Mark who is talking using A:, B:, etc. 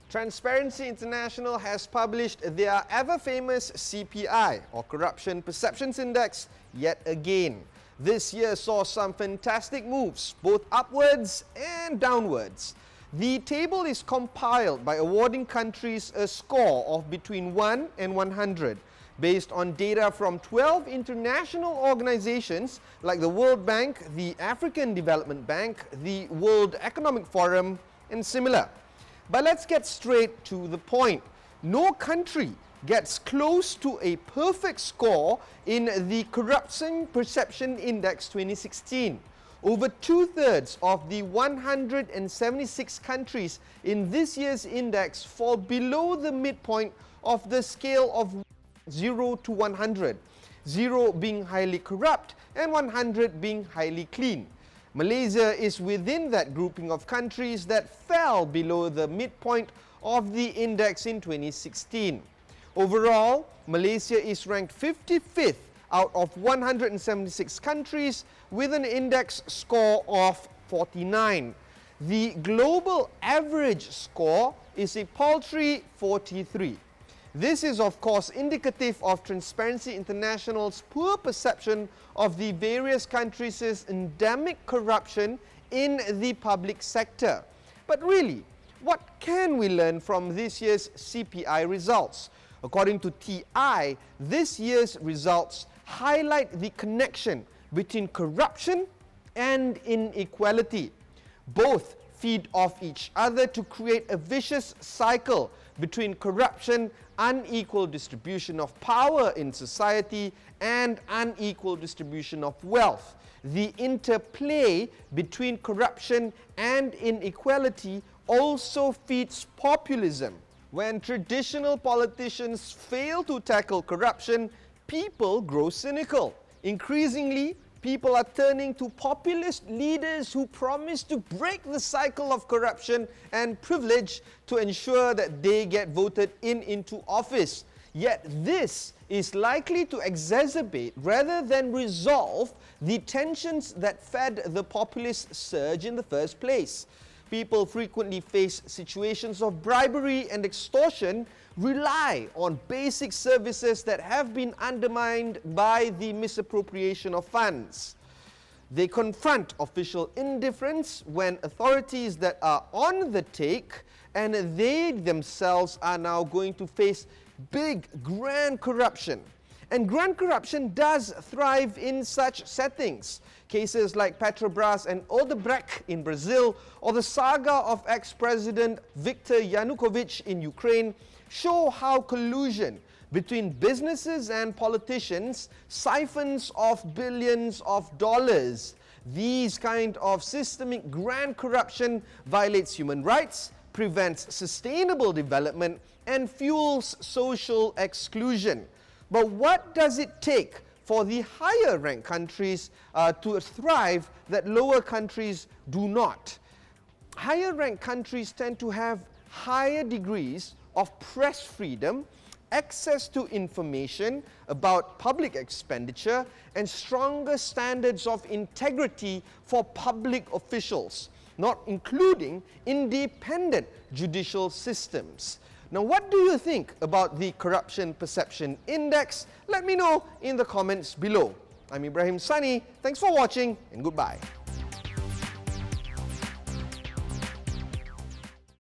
A: Transparency International has published their ever-famous CPI, or Corruption Perceptions Index, yet again. This year saw some fantastic moves, both upwards and downwards. The table is compiled by awarding countries a score of between 1 and 100, based on data from 12 international organizations like the World Bank, the African Development Bank, the World Economic Forum, and similar. But let's get straight to the point. No country gets close to a perfect score in the Corruption Perception Index 2016. Over two-thirds of the 176 countries in this year's index fall below the midpoint of the scale of 0 to 100, 0 being highly corrupt and 100 being highly clean. Malaysia is within that grouping of countries that fell below the midpoint of the index in 2016. Overall, Malaysia is ranked 55th out of 176 countries with an index score of 49. The global average score is a paltry 43. This is of course indicative of Transparency International's poor perception of the various countries' endemic corruption in the public sector. But really, what can we learn from this year's CPI results? According to TI, this year's results highlight the connection between corruption and inequality. Both feed off each other to create a vicious cycle between corruption, unequal distribution of power in society, and unequal distribution of wealth. The interplay between corruption and inequality also feeds populism. When traditional politicians fail to tackle corruption, people grow cynical. Increasingly, people are turning to populist leaders who promise to break the cycle of corruption and privilege to ensure that they get voted into office. Yet this is likely to exacerbate rather than resolve the tensions that fed the populist surge in the first place. People frequently face situations of bribery and extortion, rely on basic services that have been undermined by the misappropriation of funds. They confront official indifference when authorities that are on the take, and they themselves are now going to face big, grand corruption. And grand corruption does thrive in such settings. Cases like Petrobras and Odebrecht in Brazil, or the saga of ex-President Viktor Yanukovych in Ukraine, show how collusion between businesses and politicians siphons off billions of dollars. These kind of systemic grand corruption violates human rights, prevents sustainable development, and fuels social exclusion. But what does it take for the higher ranked countries to thrive that lower countries do not? Higher ranked countries tend to have higher degrees of press freedom, access to information about public expenditure, and stronger standards of integrity for public officials, not including independent judicial systems. Now, what do you think about the Corruption Perception Index? Let me know in the comments below. I'm Ibrahim Sani. Thanks for watching and goodbye.